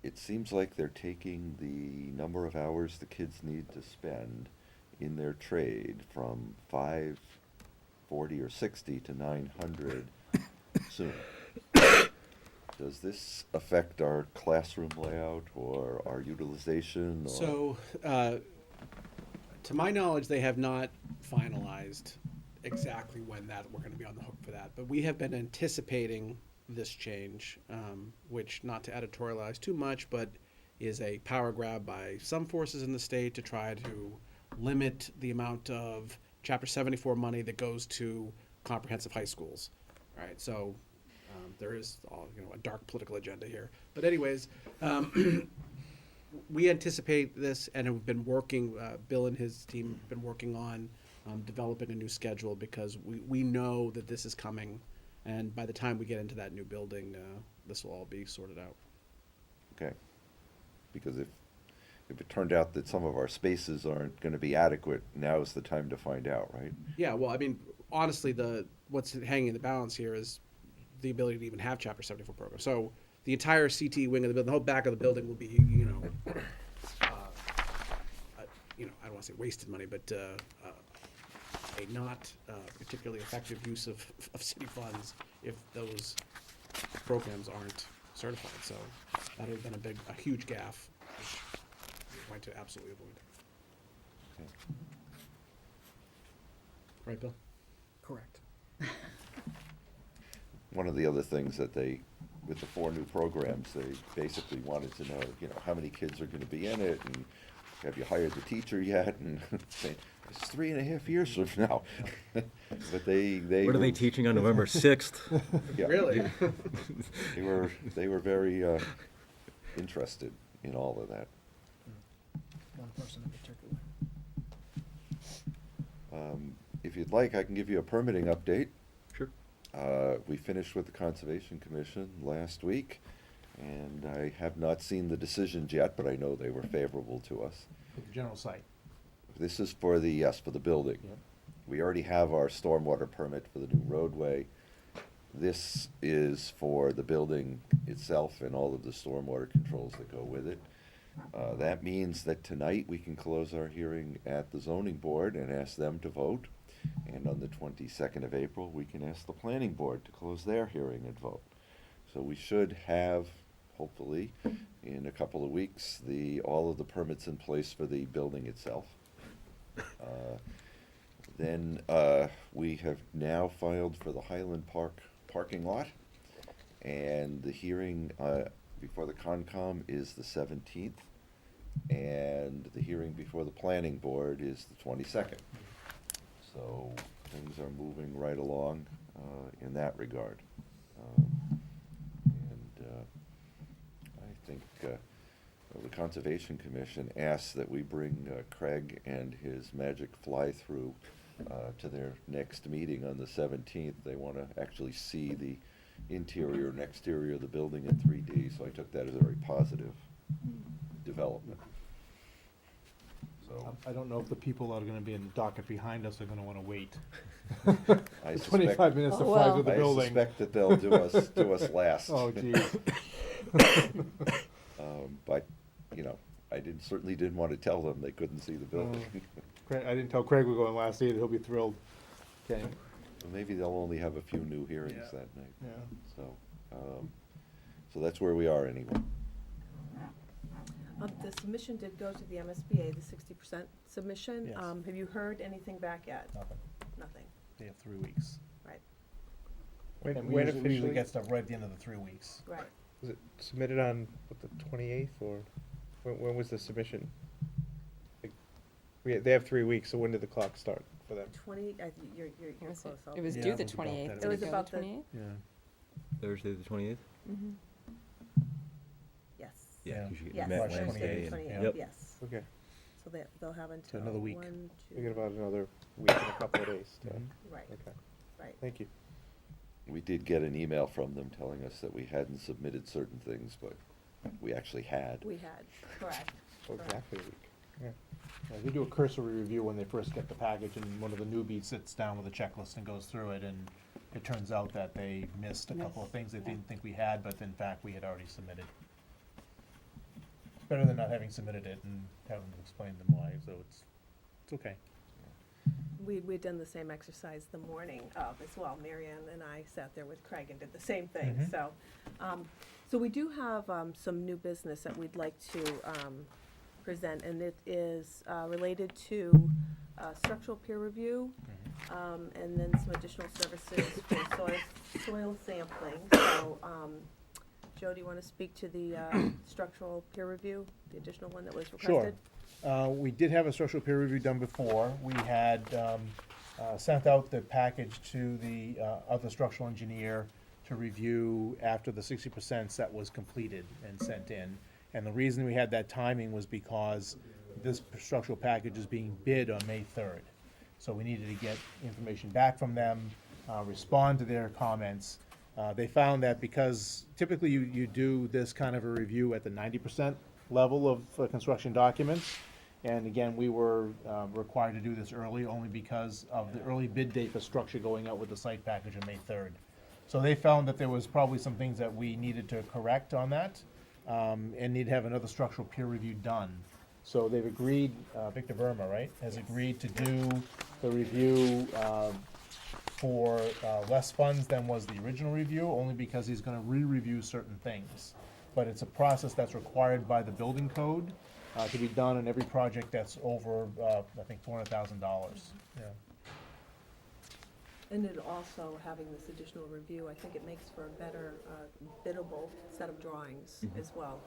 Speaker 4: It seems like they're taking the number of hours the kids need to spend in their trade from 540 or 60 to 900 soon. Does this affect our classroom layout or our utilization? Or?
Speaker 10: So, to my knowledge, they have not finalized exactly when we're gonna be on the hook for that. But we have been anticipating this change, which, not to editorialize too much, but is a power grab by some forces in the state to try to limit the amount of Chapter 74 money that goes to comprehensive high schools. All right, so there is a dark political agenda here. But anyways, we anticipate this and have been working, Bill and his team have been working on developing a new schedule because we know that this is coming. And by the time we get into that new building, this will all be sorted out.
Speaker 4: Okay. Because if it turned out that some of our spaces aren't going to be adequate, now is the time to find out, right?
Speaker 10: Yeah, well, I mean, honestly, what's hanging in the balance here is the ability to even have Chapter 74 program. So the entire CT wing of the building, the whole back of the building will be, I don't want to say wasted money, but a not particularly effective use of city funds if those programs aren't certified. So that would have been a huge gaffe, which we're going to absolutely avoid.
Speaker 4: Okay.
Speaker 10: Right, Bill?
Speaker 13: Correct.
Speaker 4: One of the other things that they with the 4 new programs, they basically wanted to know, you know, how many kids are gonna be in it, and have you hired the teacher yet? And saying, it's 3.5 years from now. But they
Speaker 5: What are they
Speaker 4: were-
Speaker 5: teaching on November 6th?
Speaker 4: yeah,
Speaker 7: Really?
Speaker 4: They were very interested in all of that.
Speaker 6: One person in particular.
Speaker 4: If you'd like, I can give you a permitting update.
Speaker 5: Sure.
Speaker 4: We finished with the Conservation Commission last week, and I have not seen the decisions yet, but I know they were favorable to us.
Speaker 9: For the general site.
Speaker 4: This is for the, yes, for the building.
Speaker 9: Yep.
Speaker 4: We already have our stormwater permit for the new roadway. This is for the building itself and all of the stormwater controls that go with it. That means that tonight we can close our hearing at the zoning board and ask them to vote. And on the 22nd of April, we can ask the planning board to close their hearing and vote. So we should have, hopefully, in a couple of weeks, all of the permits in place for the building itself. Then we have now filed for the Highland Park parking lot, and the hearing before the Concom is the 17th, and the hearing before the planning board is the 22nd. So things are moving right along in that regard. I think the Conservation Commission asked that we bring Craig and his magic fly-through to their next meeting on the 17th. They want to actually see the interior and exterior of the building in 3D, so I took that as a very positive development. So
Speaker 9: I don't know if the people that are gonna be in the docket behind us are gonna wanna wait.
Speaker 4: I
Speaker 9: The
Speaker 4: suspect-
Speaker 9: 25 minutes to
Speaker 1: Oh,
Speaker 9: fly
Speaker 1: well.
Speaker 9: through the
Speaker 4: I
Speaker 9: building.
Speaker 4: suspect that they'll do us last.
Speaker 9: Oh, geez.
Speaker 4: But, you know, certainly didn't want to tell them they couldn't see the building.
Speaker 9: Craig, I didn't tell Craig we're going last either. He'll be thrilled. Okay.
Speaker 4: Well, maybe they'll only have a few new hearings that night.
Speaker 9: Yeah.
Speaker 4: So that's where we are anyway.
Speaker 13: The submission did go to the MSBA, the 60% submission.
Speaker 9: Yes.
Speaker 13: Have you heard anything back yet?
Speaker 9: Nothing.
Speaker 13: Nothing,
Speaker 9: They have 3 weeks.
Speaker 13: right,
Speaker 9: And we usually get stuff right at the end of the 3 weeks.
Speaker 13: right.
Speaker 14: Was it submitted on, what, the 28th, or when was the submission? Like, they have 3 weeks, so when did the clock start for them?
Speaker 13: 20, you're
Speaker 11: It was,
Speaker 13: close. I'll-
Speaker 11: it was
Speaker 9: Yeah,
Speaker 11: due
Speaker 9: it
Speaker 11: the
Speaker 9: was about
Speaker 11: 28th.
Speaker 9: that.
Speaker 11: Did
Speaker 13: It was
Speaker 11: go the
Speaker 13: about the-
Speaker 11: 28th?
Speaker 9: Yeah.
Speaker 5: Thursday the 28th?
Speaker 11: Mm-hmm.
Speaker 13: Yes.
Speaker 9: Yeah.
Speaker 5: You should get
Speaker 13: Yes,
Speaker 5: met
Speaker 9: March
Speaker 13: Thursday,
Speaker 5: Wednesday
Speaker 13: the
Speaker 5: and-
Speaker 13: 28th,
Speaker 5: Yep.
Speaker 13: yes.
Speaker 14: Okay,
Speaker 13: So they'll have until
Speaker 14: another week.
Speaker 13: 1, 2.
Speaker 14: we got about another week and a couple of days to,
Speaker 9: Mhm.
Speaker 13: Right,
Speaker 14: okay,
Speaker 13: right.
Speaker 14: thank you.
Speaker 4: We did get an email from them telling us that we hadn't submitted certain things, but we actually had.
Speaker 13: We had, correct.
Speaker 14: So
Speaker 13: Correct.
Speaker 14: exactly a week.
Speaker 9: Yeah, they do a cursory review when they first get the package, and one of the newbies sits down with a checklist and goes through it, and it turns out that they missed a couple of things they didn't think we had, but in fact, we had already submitted. It's better than not having submitted it and having to explain them why, so it's okay.
Speaker 13: We'd done the same exercise the morning of as well. Marianne and I sat there with Craig and did the same thing,
Speaker 9: Mhm.
Speaker 13: so. So we do have some new business that we'd like to present, and it is related to structural peer review, and then some additional services for soil sampling. So, Joe, do you want to speak to the structural peer review, the additional one that was requested?
Speaker 9: Sure. We did have a structural peer review done before. We had sent out the package to the other structural engineer to review after the 60% set was completed and sent in. And the reason we had that timing was because this structural package is being bid on May 3rd. So we needed to get information back from them, respond to their comments. They found that because typically you do this kind of a review at the 90% level of construction documents. And again, we were required to do this early only because of the early bid date for structure going out with the site package on May 3rd. So they found that there was probably some things that we needed to correct on that, and need to have another structural peer review done. So they've agreed, Victor Verma, right, has agreed to do the review for less funds than was the original review, only because he's gonna re-review certain things. But it's a process that's required by the building code to be done on every project that's over, I think, $400,000. Yeah.
Speaker 13: And then also having this additional review, I think it makes for a better biddable set of drawings as well.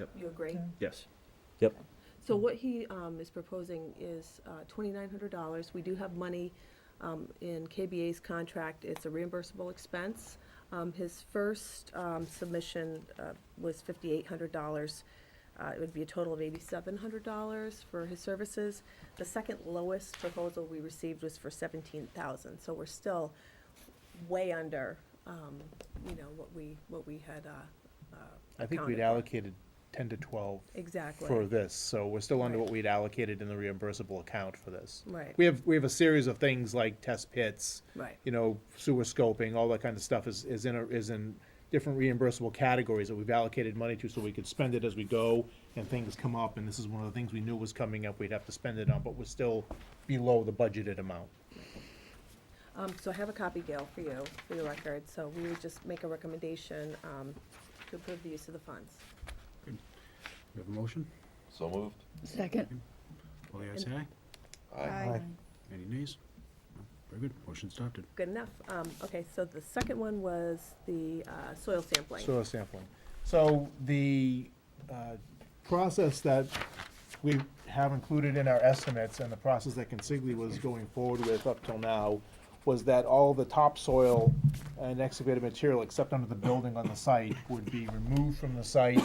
Speaker 5: Yep.
Speaker 13: You agree?
Speaker 5: Yes. Yep.
Speaker 13: So what he is proposing is $2,900. We do have money in KBA's contract. It's a reimbursable expense. His first submission was $5,800. It would be a total of $8,700 for his services. The second lowest proposal we received was for $17,000. So we're still way under, what we had
Speaker 9: I think
Speaker 13: accounted
Speaker 9: we'd
Speaker 13: for.
Speaker 9: allocated 10 to 12
Speaker 13: Exactly.
Speaker 9: for this, so we're still under
Speaker 13: Right.
Speaker 9: what we'd allocated in the reimbursable account for this.
Speaker 13: Right.
Speaker 9: We have a series of things like test pits,
Speaker 13: Right.
Speaker 9: Sewer scoping, all that kind of stuff is in different reimbursable categories that we've allocated money to, so we could spend it as we go, and things come up, and this is one of the things we knew was coming up, we'd have to spend it on, but we're still below the budgeted amount.
Speaker 13: So I have a copy, Gail, for you, for your record. So we would just make a recommendation to approve the use of the funds.
Speaker 2: We have a motion?
Speaker 4: So moved?
Speaker 1: Second.
Speaker 2: All the ayes say aye.
Speaker 4: Aye.
Speaker 2: Any nays? No. Very good. Motion's adopted.
Speaker 13: Good enough. Okay, so the second one was the soil sampling.
Speaker 9: Soil sampling. So the process that we have included in our estimates and the process that Consigli was going forward with up till now was that all the topsoil and excavated material except under the building on the site would be removed from the site,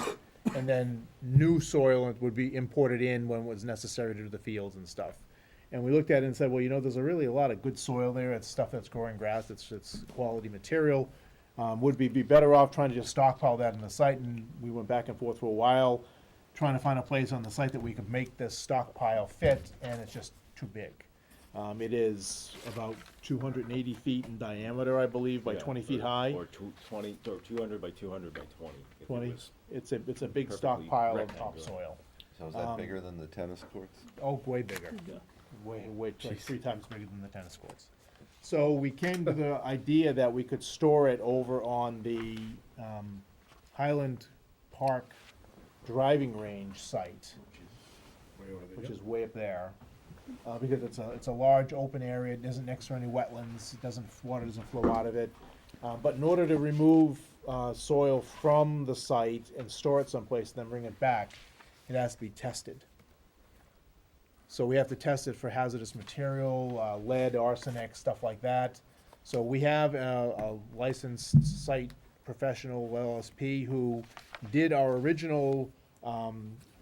Speaker 9: and then new soil would be imported in when it was necessary to do the fields and stuff. And we looked at it and said, well, there's really a lot of good soil there. It's stuff that's growing grass. It's quality material. Would we be better off trying to just stockpile that in the site? And we went back and forth for a while, trying to find a place on the site that we could make this stockpile fit, and it's just too big. It is about 280 feet in diameter, I believe, by 20 feet high.
Speaker 5: Or 200 by 200 by 20. if it
Speaker 9: 20.
Speaker 5: was
Speaker 9: It's a big
Speaker 5: perfectly
Speaker 9: stockpile of
Speaker 5: rectangular.
Speaker 9: topsoil.
Speaker 4: So is that bigger than the tennis courts?
Speaker 9: Oh, way bigger. Way, like 3 times bigger than the tennis courts. So we came to the idea that we could store it over on the Highland Park driving range site,
Speaker 2: Way over there.
Speaker 9: which is way up there. Because it's a large open area, it isn't next to any wetlands, water doesn't flow out of it. But in order to remove soil from the site and store it someplace, and then bring it back, it has to be tested. So we have to test it for hazardous material, lead, arsenic, stuff like that. So we have a licensed site professional, LSP, who did our original,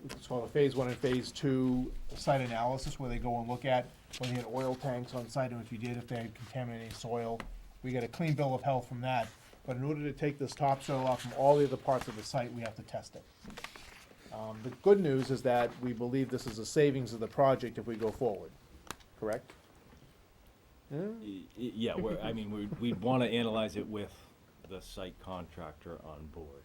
Speaker 9: it's called a phase 1 and phase 2 site analysis, where they go and look at whether you had oil tanks on site, and if you did, if they had contaminated soil. We get a clean bill of health from that. But in order to take this topsoil off from all the other parts of the site, we have to test it. The good news is that we believe this is a savings of the project if we go forward, correct?
Speaker 5: Yeah, we'd want to analyze it with the site contractor on board,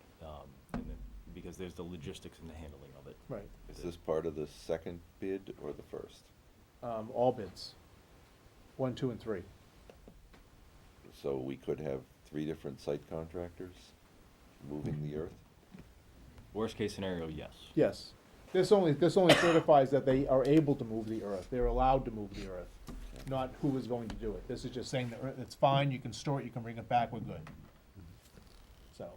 Speaker 5: and then, because there's the logistics and the handling of it.
Speaker 9: Right.
Speaker 4: Is this part of the second bid or the first?
Speaker 9: All bids, 1, 2, and 3.
Speaker 4: So we could have 3 different site contractors moving the earth?
Speaker 5: Worst case scenario, yes.
Speaker 9: Yes. This only certifies that they are able to move the earth. They're allowed to move the earth, not who is going to do it. This is just saying that it's fine, you can store it, you can bring it back, we're good. So,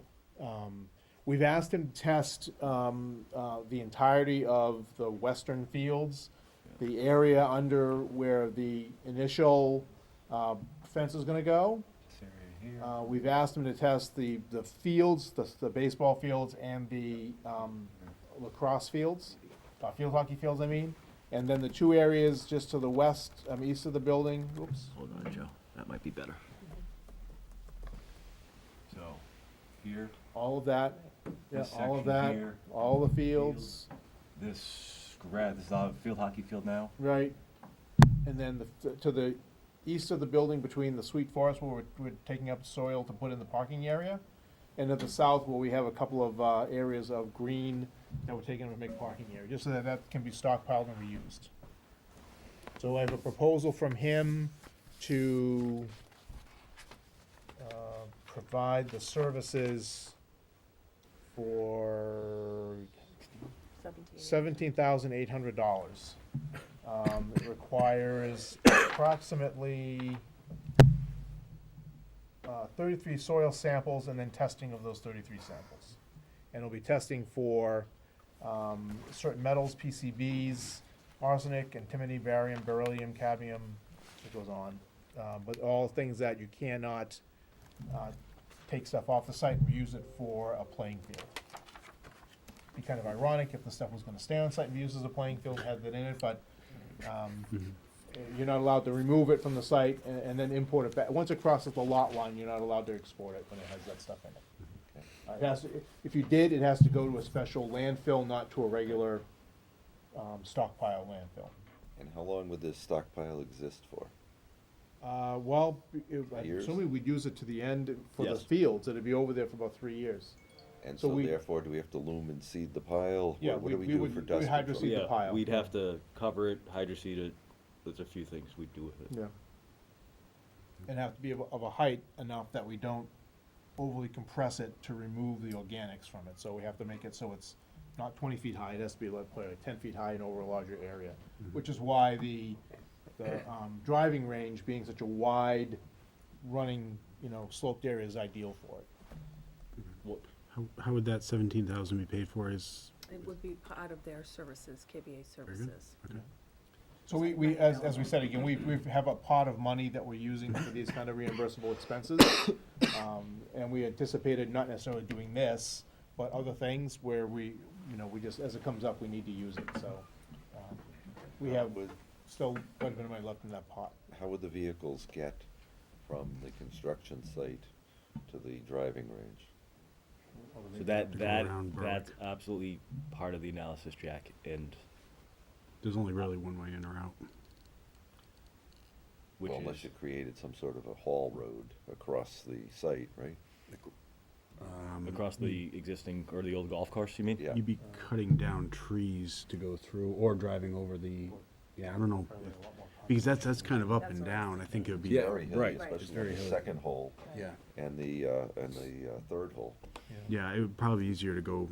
Speaker 9: we've asked him to test the entirety of the western fields, the area under where the initial fence is gonna go.
Speaker 5: This area here.
Speaker 9: We've asked him to test the fields, the baseball fields and the lacrosse fields, field hockey fields, I mean. And then the 2 areas just to the west, east of the building, oops.
Speaker 5: Hold on, Joe, that might be better. So, here,
Speaker 9: All of that, yeah,
Speaker 5: This
Speaker 9: all of
Speaker 5: section
Speaker 9: that,
Speaker 5: here,
Speaker 9: all the fields,
Speaker 5: this is the field hockey field now.
Speaker 9: right? And then to the east of the building between the Sweet Forest where we're taking up soil to put in the parking area, and to the south where we have a couple of areas of green that we're taking to make parking area, just so that that can be stockpiled and reused. So I have a proposal from him to provide the services for $17,800. It requires approximately 33 soil samples and then testing of those 33 samples. And it'll be testing for certain metals, PCBs, arsenic, antimony, barium, beryllium, cadmium, it goes on. But all things that you cannot take stuff off the site and reuse it for a playing field. Be kind of ironic if the stuff was gonna stay on site and be used as a playing field, had that in it, but you're not allowed to remove it from the site and then import it back. Once it crosses the lot line, you're not allowed to export it when it has that stuff in it. It has to, if you did, it has to go to a special landfill, not to a regular stockpile landfill.
Speaker 4: And how long would this stockpile exist for?
Speaker 9: Well,
Speaker 4: Years?
Speaker 9: assuming we'd use it to the end for the
Speaker 5: Yes.
Speaker 9: fields, it'd be over there for about 3 years.
Speaker 4: And
Speaker 9: So
Speaker 4: so
Speaker 9: we-
Speaker 4: therefore, do we have to loom and seed the pile?
Speaker 9: Yeah,
Speaker 4: What do
Speaker 9: we
Speaker 4: we do
Speaker 9: would-
Speaker 4: for
Speaker 9: we
Speaker 4: dust
Speaker 9: hydro
Speaker 4: control?
Speaker 9: seed the pile.
Speaker 5: We'd have to cover it, hydroseed it, there's a few things we'd do with it.
Speaker 9: Yeah. And have to be of a height enough that we don't overly compress it to remove the organics from it. So we have to make it so it's not 20 feet high, it has to be like 10 feet high and over a larger area. Which is why the driving range being such a wide running, sloped area is ideal for it.
Speaker 2: How would that 17,000 be paid for? Is
Speaker 13: It would be part of their services, KBA services.
Speaker 9: So we, as we said again, we have a pot of money that we're using for these kind of reimbursable expenses. And we anticipated not necessarily doing this, but other things where we just, as it comes up, we need to use it, so. We have still quite a bit of money left in that pot.
Speaker 4: How would the vehicles get from the construction site to the driving range?
Speaker 5: So that's
Speaker 2: Berwick.
Speaker 5: absolutely part of the analysis, Jack, and
Speaker 2: there's only really one way in or out?
Speaker 5: which
Speaker 4: Well,
Speaker 5: is,
Speaker 4: unless you created some sort of a haul road across the site, right?
Speaker 5: across the existing, or the old golf course, you mean?
Speaker 4: Yeah.
Speaker 2: You'd be cutting down trees to go through, or driving over the. Yeah, I don't know, because that's kind of up and down. I think it would be.
Speaker 4: Very hilly,
Speaker 5: right.
Speaker 4: especially
Speaker 2: Very
Speaker 4: the
Speaker 2: hilly.
Speaker 4: second hole
Speaker 2: Yeah.
Speaker 4: and the third hole.
Speaker 2: Yeah, it would probably be easier to go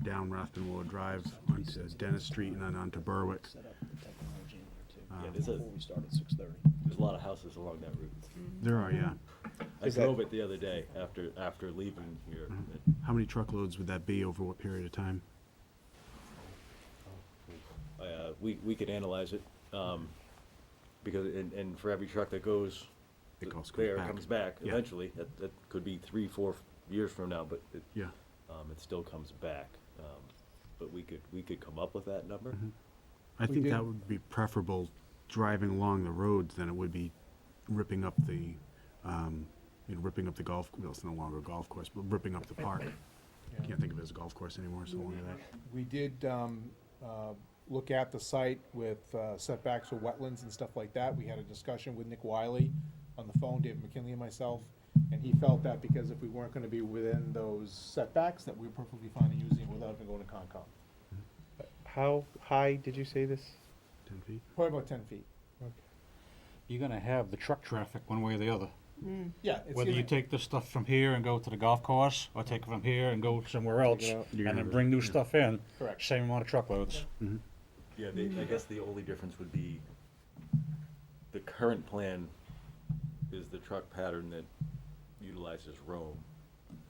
Speaker 2: down Rathbun Road Drive onto Dennis Street and then onto Berwick.
Speaker 5: Yeah, there's a lot of houses along that route.
Speaker 2: There are, yeah.
Speaker 5: I drove it the other day after leaving here.
Speaker 2: How many truckloads would that be over what period of time?
Speaker 5: We could analyze it, because, and for every truck that goes
Speaker 2: It goes
Speaker 5: there,
Speaker 2: back.
Speaker 5: comes back
Speaker 2: Yeah.
Speaker 5: eventually, that could be 3-4 years from now, but it,
Speaker 2: Yeah.
Speaker 5: it still comes back. But we could come up with that number.
Speaker 2: I
Speaker 9: We
Speaker 2: think
Speaker 9: did-
Speaker 2: that would be preferable driving along the roads than it would be ripping up the, ripping up the golf, well, it's no longer a golf course, but ripping up the park. Can't think of it as a golf course anymore, so long as that.
Speaker 9: We did look at the site with setbacks for wetlands and stuff like that. We had a discussion with Nick Wiley on the phone, David McKinley and myself, and he felt that because if we weren't gonna be within those setbacks, that we were perfectly fine in using it without even going to Concom.
Speaker 14: How high did you say this?
Speaker 2: 10 feet?
Speaker 9: Probably about 10 feet.
Speaker 12: You're gonna have the truck traffic one way or the other.
Speaker 9: Yeah. it's
Speaker 12: Whether you
Speaker 9: gonna-
Speaker 12: take this stuff from here and go to the golf course, or take it from here and go somewhere else,
Speaker 14: it out.
Speaker 12: and then bring new stuff in,
Speaker 9: Correct.
Speaker 12: same amount of truckloads.
Speaker 5: Yeah, I guess the only difference would be the current plan is the truck pattern that utilizes Rome.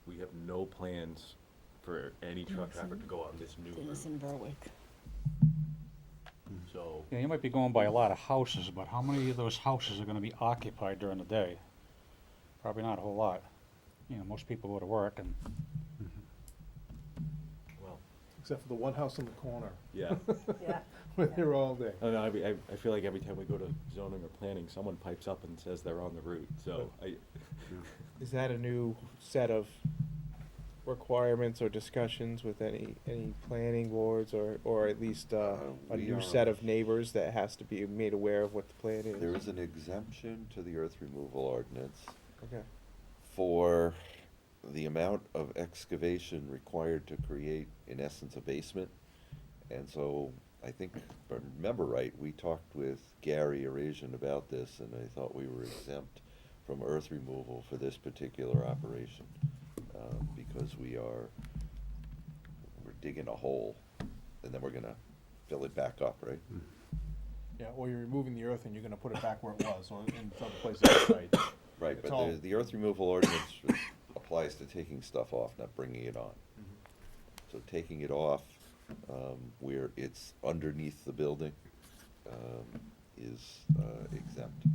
Speaker 5: We have no plans for any truck traffic to go on this new
Speaker 1: Dennis
Speaker 5: route.
Speaker 1: and Berwick.
Speaker 5: So,
Speaker 12: Yeah, you might be going by a lot of houses, but how many of those houses are gonna be occupied during the day? Probably not a whole lot. Most people go to work and
Speaker 5: well,
Speaker 9: Except for the one house on the corner,
Speaker 5: yeah.
Speaker 13: Yeah.
Speaker 9: we're there all day.
Speaker 5: I don't know, I feel like every time we go to zoning or planning, someone pipes up and says they're on the route, so
Speaker 14: Is that a new set of requirements or discussions with any planning boards or at least a
Speaker 4: We
Speaker 14: new
Speaker 4: are-
Speaker 14: set of neighbors that has to be made aware of what the plan is?
Speaker 4: There is an exemption to the earth removal ordinance
Speaker 14: Okay.
Speaker 4: for the amount of excavation required to create, in essence, a basement. And so, I think, if I remember right, we talked with Gary Eurasian about this, and I thought we were exempt from earth removal for this particular operation. Because we're digging a hole, and then we're gonna fill it back up, right?
Speaker 9: Yeah, or you're removing the earth and you're gonna put it back where it was, or in some places, right?
Speaker 4: Right,
Speaker 9: It's
Speaker 4: but
Speaker 9: all-
Speaker 4: the earth removal ordinance applies to taking stuff off, not bringing it on. So taking it off, where it's underneath the building, is exempt.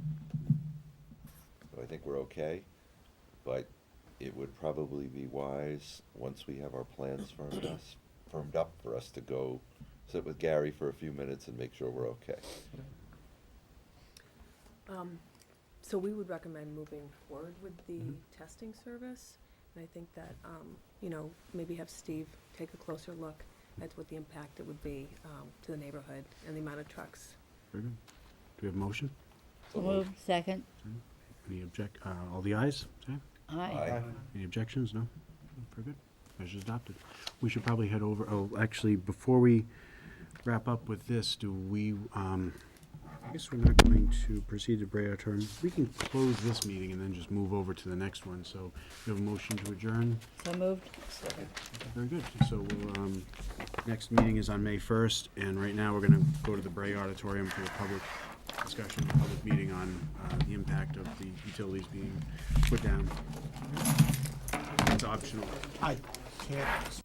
Speaker 4: So I think we're okay, but it would probably be wise, once we have our plans firmed up for us to go sit with Gary for a few minutes and make sure we're okay.
Speaker 13: So we would recommend moving forward with the testing service. And I think that, you know, maybe have Steve take a closer look at what the impact it would be to the neighborhood and the amount of trucks.
Speaker 2: Very good. Do we have a motion?
Speaker 1: Move, second.
Speaker 2: Any all the ayes? Say?
Speaker 1: Aye.
Speaker 2: Any objections? No? Very good. Measure's adopted. We should probably head over, actually, before we wrap up with this, do we, I guess we're not going to proceed to Bray our turn. We can close this meeting and then just move over to the next one. So we have a motion to adjourn.
Speaker 1: So moved.
Speaker 2: Very good. So we'll, next meeting is on May 1st, and right now we're going to go to the Bray Auditorium for a public discussion, a public meeting on the impact of the utilities being put down. It's optional.
Speaker 9: I can't